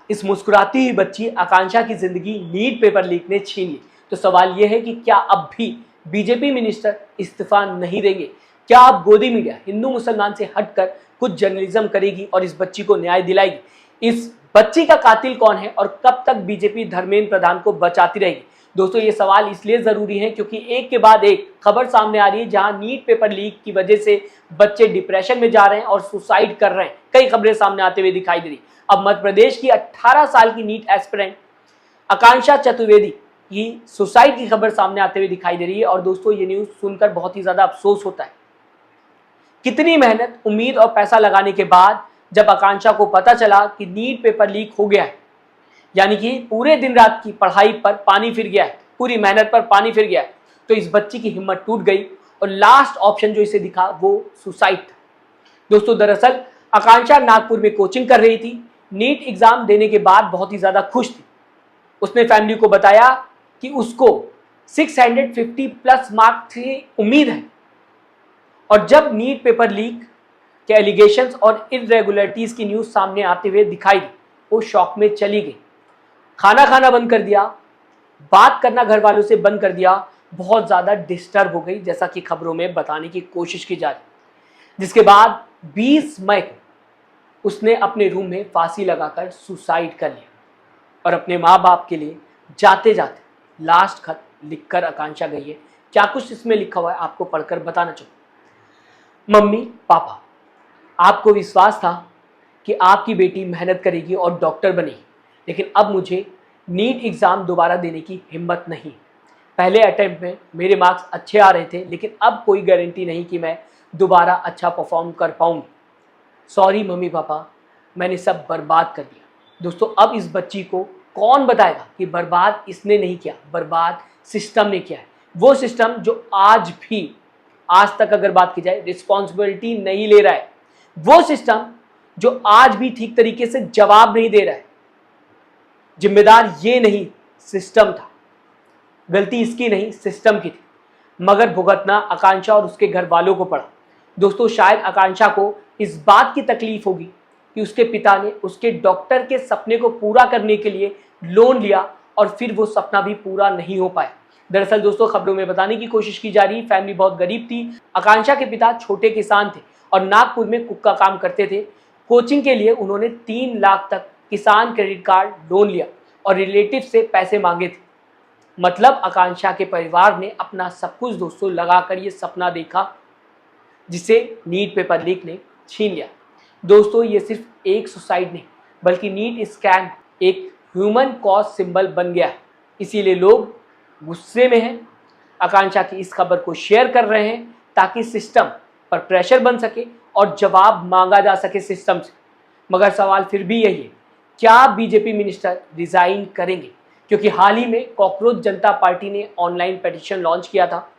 इस मुस्कुराती हुई बच्ची आकांक्षा की जिंदगी नीट पेपर लीक ने छीन ली। तो सवाल यह है कि क्या अब भी बीजेपी मिनिस्टर इस्तीफा नहीं देंगे? क्या अब गोदी मीडिया हिंदू मुसलमान से हटकर कुछ जर्नलिज्म करेगी और इस बच्ची को न्याय दिलाएगी? इस बच्ची का कातिल कौन है और कब तक बीजेपी धर्मेंद्र प्रधान को बचाती रहेगी? दोस्तों, ये सवाल इसलिए जरूरी है क्योंकि एक के बाद एक खबर सामने आ रही है जहां नीट पेपर लीक की वजह से बच्चे डिप्रेशन में जा रहे हैं और सुसाइड कर रहे हैं। कई खबरें सामने आते हुए दिखाई दे रही। अब मध्य प्रदेश की 18 साल की नीट एस्पिरेंट आकांक्षा चतुर्वेदी की सुसाइड की खबर सामने आते हुए दिखाई दे रही है। और दोस्तों, ये न्यूज सुनकर बहुत ही ज्यादा अफसोस होता है। कितनी मेहनत, उम्मीद और पैसा लगाने के बाद जब आकांक्षा को पता चला कि नीट पेपर लीक हो गया है, यानी कि पूरे दिन रात की पढ़ाई पर पानी फिर गया है, पूरी मेहनत पर पानी फिर गया है, तो इस बच्ची की हिम्मत टूट गई और लास्ट ऑप्शन जो इसे दिखा वो सुसाइड था। दोस्तों, दरअसल आकांक्षा नागपुर में कोचिंग कर रही थी। नीट एग्जाम देने के बाद बहुत ही ज्यादा खुश थी। उसने फैमिली को बताया कि उसको 650 प्लस मार्क्स की उम्मीद है। और जब नीट पेपर लीक के एलिगेशंस और इरेगुलरिटीज की न्यूज सामने आते हुए दिखाई दी, वो शॉक में चली गई। खाना खाना बंद कर दिया, बात करना घर वालों से बंद कर दिया, बहुत ज्यादा डिस्टर्ब हो गई, जैसा कि खबरों में बताने की कोशिश की जा रही। जिसके बाद 20 मई को उसने अपने रूम में फांसी लगाकर सुसाइड कर लिया और अपने माँ बाप के लिए जाते जाते लास्ट खत लिखकर आकांक्षा गई है। क्या कुछ इसमें लिखा हुआ है आपको पढ़कर बताना चाहूँ। मम्मी पापा, आपको विश्वास था कि आपकी बेटी मेहनत करेगी और डॉक्टर बनेगी, लेकिन अब मुझे नीट एग्ज़ाम दोबारा देने की हिम्मत नहीं। पहले अटेम्प्ट में मेरे मार्क्स अच्छे आ रहे थे, लेकिन अब कोई गारंटी नहीं कि मैं दोबारा अच्छा परफॉर्म कर पाऊंगी। सॉरी मम्मी पापा, मैंने सब बर्बाद कर दिया। दोस्तों, अब इस बच्ची को कौन बताएगा कि बर्बाद इसने नहीं किया, बर्बाद सिस्टम ने किया है। वो सिस्टम जो आज तक अगर बात की जाए रिस्पॉन्सिबिलिटी नहीं ले रहा है, वो सिस्टम जो आज भी ठीक तरीके से जवाब नहीं दे रहा है। जिम्मेदार ये नहीं सिस्टम था, गलती इसकी नहीं सिस्टम की थी, मगर भुगतना आकांक्षा और उसके घर वालों को पड़ा। दोस्तों, शायद आकांक्षा को इस बात की तकलीफ होगी कि उसके पिता ने उसके डॉक्टर के सपने को पूरा करने के लिए लोन लिया और फिर वो सपना भी पूरा नहीं हो पाया। दरअसल दोस्तों, खबरों में बताने की कोशिश की जा रही, फैमिली बहुत गरीब थी। आकांक्षा के पिता छोटे किसान थे और नागपुर में कुक का काम करते थे। कोचिंग के लिए उन्होंने 3 लाख तक किसान क्रेडिट कार्ड लोन लिया और रिलेटिव से पैसे मांगे थे। मतलब आकांक्षा के परिवार ने अपना सब कुछ दोस्तों लगाकर ये सपना देखा, जिसे नीट पेपर लीक ने छीन लिया। दोस्तों, ये सिर्फ एक सुसाइड नहीं, बल्कि नीट स्कैम एक ह्यूमन कॉज सिंबल बन गया है। इसीलिए लोग गुस्से में हैं, आकांक्षा की इस खबर को शेयर कर रहे हैं ताकि सिस्टम पर प्रेशर बन सके और जवाब मांगा जा सके सिस्टम से। मगर सवाल फिर भी यही है, क्या बीजेपी मिनिस्टर रिजाइन करेंगे? क्योंकि हाल ही में कॉकरोच जनता पार्टी ने ऑनलाइन पिटीशन लॉन्च किया था,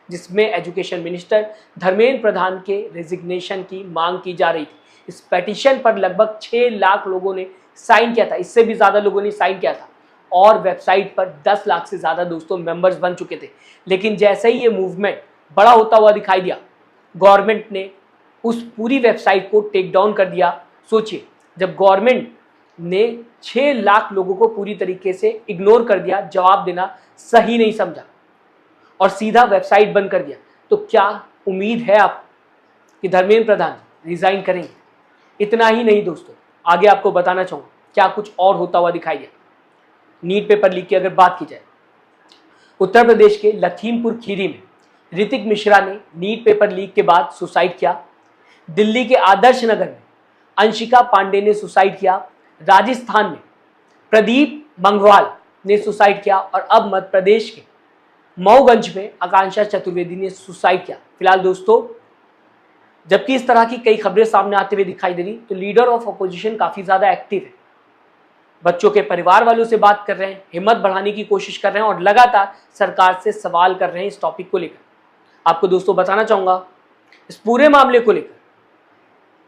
जिसमें एजुकेशन मिनिस्टर धर्मेंद्र प्रधान के रेजिग्नेशन की मांग की जा रही थी। इस पिटीशन पर लगभग 6 लाख लोगों ने साइन किया था, इससे भी ज़्यादा लोगों ने साइन किया था और वेबसाइट पर 10 लाख से ज़्यादा दोस्तों मेंबर्स बन चुके थे। लेकिन जैसे ही ये मूवमेंट बड़ा होता हुआ दिखाई दिया, गवर्नमेंट ने उस पूरी वेबसाइट को टेक डाउन कर दिया। सोचिए, जब गवर्नमेंट ने 6 लाख लोगों को पूरी तरीके से इग्नोर कर दिया, जवाब देना सही नहीं समझा और सीधा वेबसाइट बंद कर दिया, तो क्या उम्मीद है आप कि धर्मेंद्र प्रधान रिजाइन करेंगे? इतना ही नहीं दोस्तों, आगे आपको बताना चाहूँगा क्या कुछ और होता हुआ दिखाई दिया। नीट पेपर लीक की अगर बात की जाए, उत्तर प्रदेश के लखीमपुर खीरी में ऋतिक मिश्रा ने नीट पेपर लीक के बाद सुसाइड किया। दिल्ली के आदर्श नगर में अंशिका पांडे ने सुसाइड किया। राजस्थान में प्रदीप मंगवाल ने सुसाइड किया और अब मध्य प्रदेश के मऊगंज में आकांक्षा चतुर्वेदी ने सुसाइड किया। फिलहाल दोस्तों, जबकि इस तरह की कई खबरें सामने आते हुए दिखाई दे रही, तो लीडर ऑफ अपोजिशन काफी ज्यादा एक्टिव है, बच्चों के परिवार वालों से बात कर रहे हैं, हिम्मत बढ़ाने की कोशिश कर रहे हैं और लगातार सरकार से सवाल कर रहे हैं इस टॉपिक को लेकर। आपको दोस्तों बताना चाहूंगा, इस पूरे मामले को लेकर,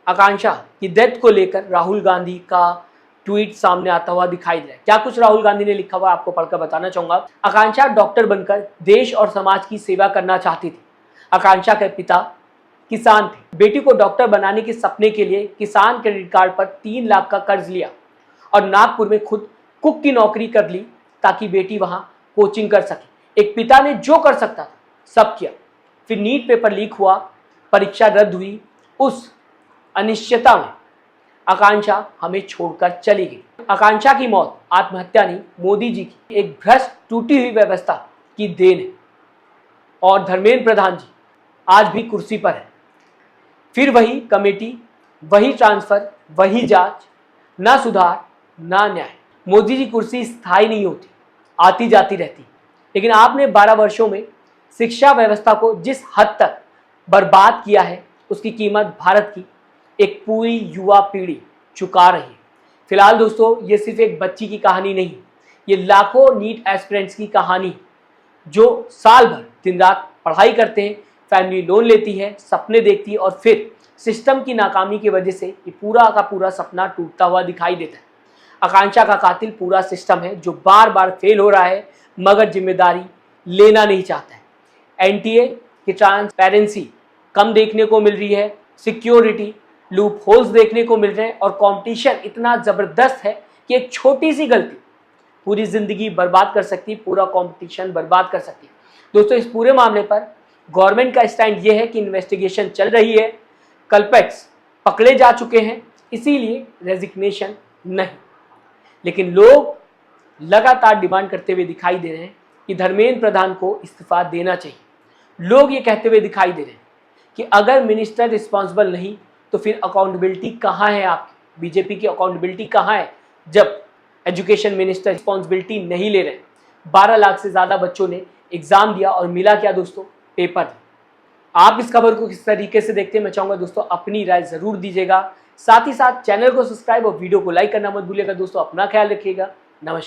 आकांक्षा की डेथ को लेकर राहुल गांधी का ट्वीट सामने आता हुआ दिखाई दे रहा है। क्या कुछ राहुल गांधी ने लिखा हुआ आपको पढ़कर बताना चाहूंगा। आकांक्षा डॉक्टर बनकर देश और समाज की सेवा करना चाहती थी। आकांक्षा के पिता किसान थे। बेटी को डॉक्टर बनाने के सपने के लिए किसान क्रेडिट कार्ड पर 3 लाख का कर्ज लिया और नागपुर में खुद कुक की नौकरी कर ली ताकि बेटी वहां कोचिंग कर सके। एक पिता ने जो कर सकता था सब किया। फिर नीट पेपर लीक हुआ, परीक्षा रद्द हुई। उस अनिश्चितता में आकांक्षा हमें छोड़कर चली गई। आकांक्षा की मौत आत्महत्या नहीं, मोदी जी की एक भ्रष्ट टूटी हुई व्यवस्था की देन है। और धर्मेंद्र प्रधान जी आज भी कुर्सी पर है। फिर वही कमेटी, वही ट्रांसफर, वही जांच, ना सुधार ना न्याय। मोदी जी कुर्सी स्थायी नहीं होती, आती जाती रहती। लेकिन आपने 12 वर्षों में शिक्षा व्यवस्था को जिस हद तक बर्बाद किया है, उसकी कीमत भारत की एक पूरी युवा पीढ़ी चुका रही है। फिलहाल दोस्तों, ये सिर्फ एक बच्ची की कहानी नहीं, ये लाखों नीट एस्पिरेंट्स की कहानी जो साल भर दिन रात पढ़ाई करते हैं, फैमिली लोन लेती है, सपने देखती है और फिर सिस्टम की नाकामी की वजह से ये पूरा का पूरा सपना टूटता हुआ दिखाई देता है। आकांक्षा का कातिल पूरा सिस्टम है जो बार बार फेल हो रहा है मगर जिम्मेदारी लेना नहीं चाहता है। एनटीए की ट्रांसपेरेंसी कम देखने को मिल रही है, सिक्योरिटी लूप होल्स देखने को मिल रहे हैं और कंपटीशन इतना जबरदस्त है कि एक छोटी सी गलती पूरी जिंदगी बर्बाद कर सकती है, पूरा कंपटीशन बर्बाद कर सकती है। दोस्तों, इस पूरे मामले पर गवर्नमेंट का स्टैंड यह है कि इन्वेस्टिगेशन चल रही है, कल्पेट्स पकड़े जा चुके हैं, इसीलिए रेजिग्नेशन नहीं। लेकिन लोग लगातार डिमांड करते हुए दिखाई दे रहे हैं कि धर्मेंद्र प्रधान को इस्तीफा देना चाहिए। लोग ये कहते हुए दिखाई दे रहे हैं कि अगर मिनिस्टर रिस्पॉन्सिबल नहीं तो फिर अकाउंटेबिलिटी कहाँ है आपकी? बीजेपी की अकाउंटेबिलिटी कहाँ है जब एजुकेशन मिनिस्टर रिस्पॉन्सिबिलिटी नहीं ले रहे? 12 लाख से ज़्यादा बच्चों ने एग्जाम दिया और मिला क्या दोस्तों? पेपर। आप इस खबर को किस तरीके से देखते हैं, मैं चाहूँगा दोस्तों अपनी राय ज़रूर दीजिएगा। साथ ही साथ चैनल को सब्सक्राइब और वीडियो को लाइक करना मत भूलिएगा। दोस्तों, अपना ख्याल रखिएगा। नमस्कार।